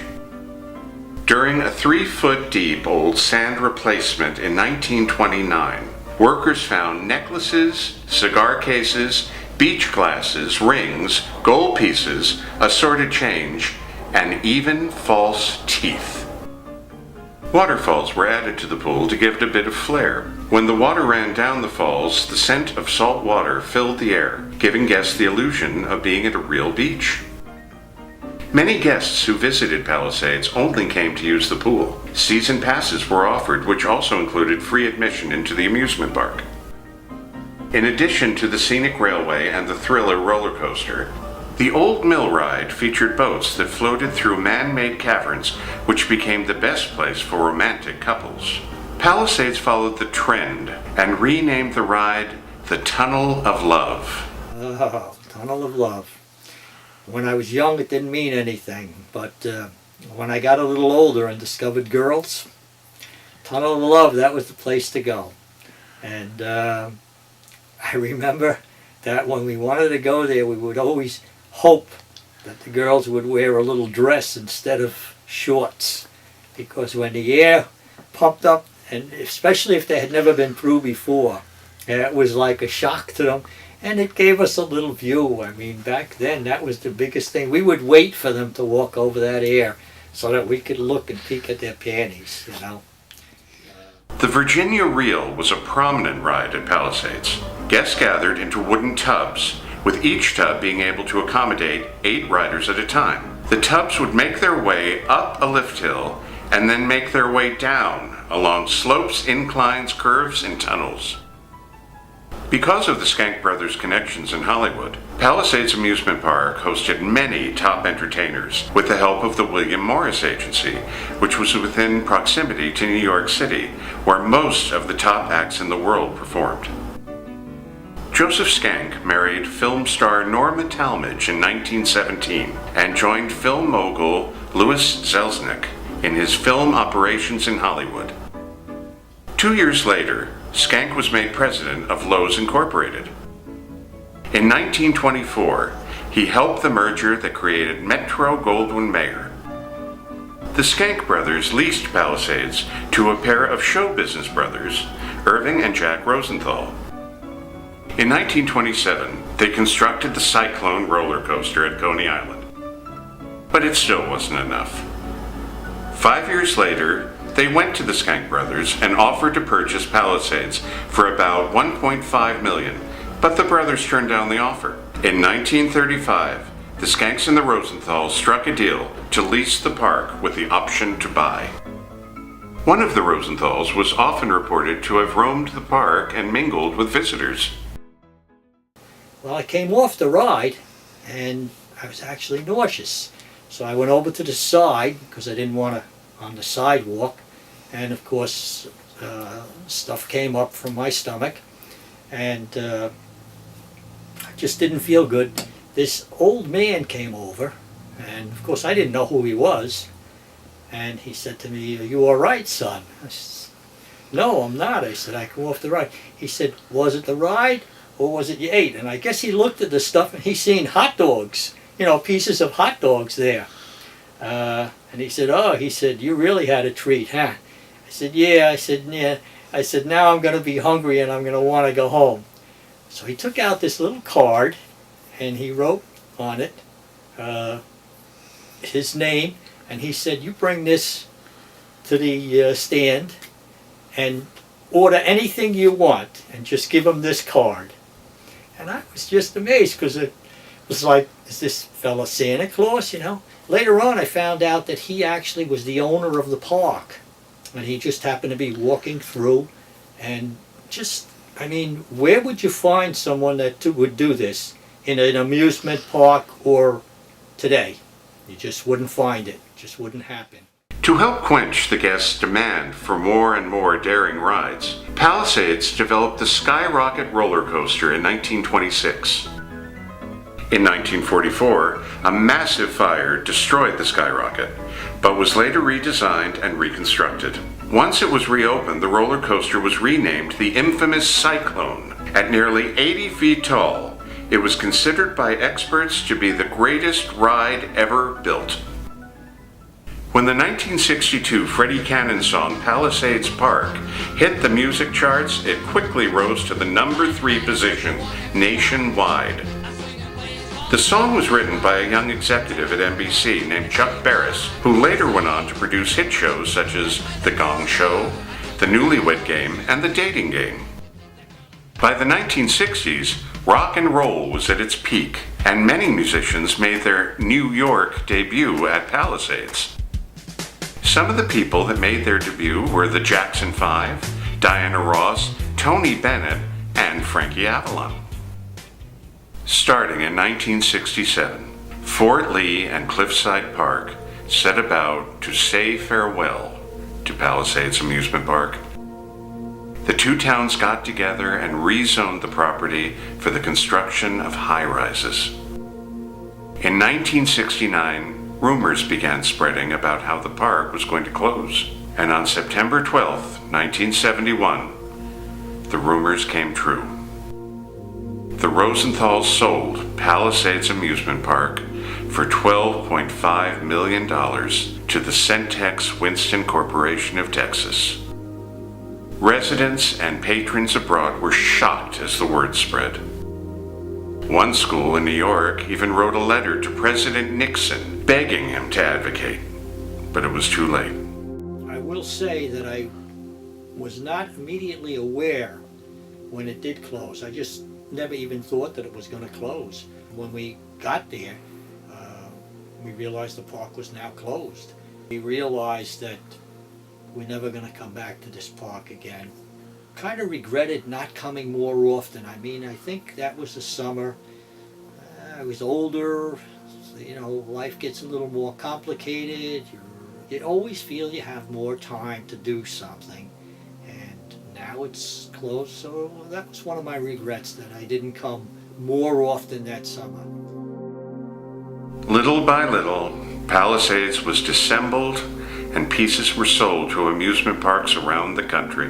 During a 3-foot deep old sand replacement in 1929, workers found necklaces, cigar cases, beach glasses, rings, gold pieces, assorted change, and even false teeth. Waterfalls were added to the pool to give it a bit of flair. When the water ran down the falls, the scent of salt water filled the air, giving guests the illusion of being at a real beach. Many guests who visited Palisades only came to use the pool. Season passes were offered, which also included free admission into the amusement park. In addition to the scenic railway and the thriller roller coaster, the Old Mill Ride featured boats that floated through man-made caverns, which became the best place for romantic couples. Palisades followed the trend and renamed the ride the Tunnel of Love. Oh, Tunnel of Love. When I was young, it didn't mean anything, but when I got a little older and discovered girls, Tunnel of Love, that was the place to go. And I remember that when we wanted to go there, we would always hope that the girls would wear a little dress instead of shorts, because when the air pumped up, and especially if they had never been through before, it was like a shock to them, and it gave us a little view. I mean, back then that was the biggest thing. We would wait for them to walk over that air so that we could look and peek at their panties, you know. The Virginia Reel was a prominent ride at Palisades. Guests gathered into wooden tubs, with each tub being able to accommodate 8 riders at a time. The tubs would make their way up a lift hill and then make their way down along slopes, inclines, curves, and tunnels. Because of the Skank Brothers' connections in Hollywood, Palisades Amusement Park hosted many top entertainers with the help of the William Morris Agency, which was within proximity to New York City, where most of the top acts in the world performed. Joseph Skank married film star Norma Talmadge in 1917 and joined film mogul Louis Selznick in his film operations in Hollywood. 2 years later, Skank was made president of Lowe's Incorporated. In 1924, he helped the merger that created Metro-Goldwyn-Mayer. The Skank brothers leased Palisades to a pair of show business brothers, Irving and Jack Rosenthal. In 1927, they constructed the Cyclone roller coaster at Coney Island. But it still wasn't enough. 5 years later, they went to the Skank brothers and offered to purchase Palisades for about $1.5 million, but the brothers turned down the offer. In 1935, the Skanks and the Rosenthals struck a deal to lease the park with the option to buy. One of the Rosenthals was often reported to have roamed the park and mingled with visitors. Well, I came off the ride and I was actually nauseous. So I went over to the side because I didn't want to on the sidewalk, and of course stuff came up from my stomach, and I just didn't feel good. This old man came over, and of course I didn't know who he was, and he said to me, "Are you all right, son?" I said, "No, I'm not." I said, "I come off the ride." He said, "Was it the ride or was it you ate?" And I guess he looked at the stuff and he seen hot dogs, you know, pieces of hot dogs there. And he said, "Oh," he said, "you really had a treat, huh?" I said, "Yeah." I said, "Yeah." I said, "Now I'm going to be hungry and I'm going to want to go home." So he took out this little card and he wrote on it his name, and he said, "You bring this to the stand and order anything you want and just give him this card." And I was just amazed because it was like, is this fella Santa Claus, you know? Later on I found out that he actually was the owner of the park, and he just happened to be walking through, and just, I mean, where would you find someone that would do this in an amusement park or today? You just wouldn't find it. It just wouldn't happen. To help quench the guests' demand for more and more daring rides, Palisades developed the Skyrocket roller coaster in 1926. In 1944, a massive fire destroyed the skyrocket, but was later redesigned and reconstructed. Once it was reopened, the roller coaster was renamed the infamous Cyclone. At nearly 80 feet tall, it was considered by experts to be the greatest ride ever built. When the 1962 Freddie Cannon song Palisades Park hit the music charts, it quickly rose to the number 3 position nationwide. The song was written by a young executive at NBC named Chuck Barris, who later went on to produce hit shows such as The Gong Show, The Newlywed Game, and The Dating Game. By the 1960s, rock and roll was at its peak, and many musicians made their New York debut at Palisades. Some of the people that made their debut were the Jackson 5, Diana Ross, Tony Bennett, and Frankie Avalon. Starting in 1967, Fort Lee and Cliffside Park set about to say farewell to Palisades Amusement Park. The two towns got together and rezoned the property for the construction of high-rises. In 1969, rumors began spreading about how the park was going to close, and on September 12, 1971, the rumors came true. The Rosenthals sold Palisades Amusement Park for $12.5 million to the Centex Winston Corporation of Texas. Residents and patrons abroad were shocked as the word spread. One school in New York even wrote a letter to President Nixon begging him to advocate, but it was too late. I will say that I was not immediately aware when it did close. I just never even thought that it was going to close. When we got there, we realized the park was now closed. We realized that we're never going to come back to this park again. Kind of regretted not coming more often. I mean, I think that was the summer. I was older, so, you know, life gets a little more complicated. You always feel you have more time to do something. And now it's closed, so that was one of my regrets, that I didn't come more often that summer. Little by little, Palisades was dissembled and pieces were sold to amusement parks around the country.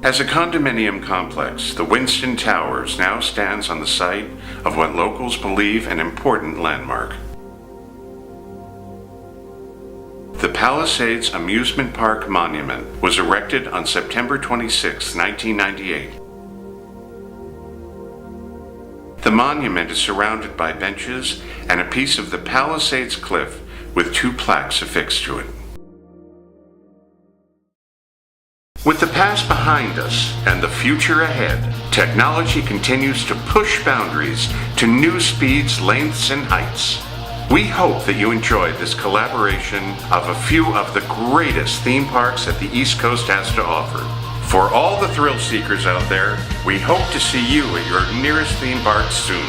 As a condominium complex, the Winston Towers now stands on the site of what locals believe an important landmark. The Palisades Amusement Park Monument was erected on September 26, 1998. The monument is surrounded by benches and a piece of the Palisades cliff with 2 plaques affixed to it. With the past behind us and the future ahead, technology continues to push boundaries to new speeds, lengths, and heights. We hope that you enjoyed this collaboration of a few of the greatest theme parks that the East Coast has to offer. For all the thrill seekers out there, we hope to see you at your nearest theme park soon.